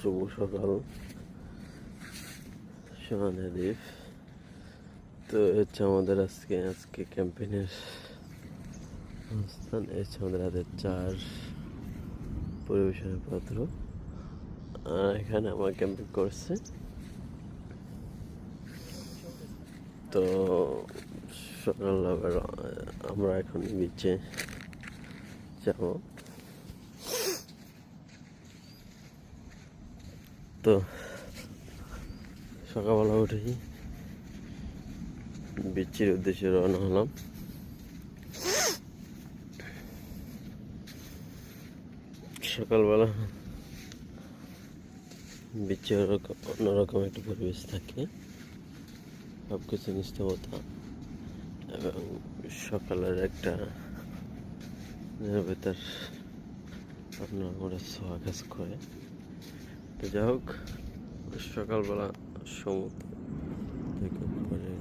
শুভ সকাল সোহানা দ্বীপ। তো হচ্ছে আমাদের আজকে ক্যাম্পেইনের অবস্থান। হচ্ছে আমাদের হাতে চার পরিবেশনের পাত্র, আর এখানে আমার ক্যাম্পিং করছে। তো সকাল আবার আমরা এখন বিচে যাব। তো সকালবেলা উঠেই বিচের উদ্দেশ্যে রওনা হলাম। সকালবেলা বিচে অন্যরকম একটা পরিবেশ থাকে, সব কিছু নিস্তবতা এবং সকালের একটা নিরবতার অন্যরকম ছোঁয়া কাজ করে। তো যাই হোক, সকালবেলা সমুদ্র থেকে পরে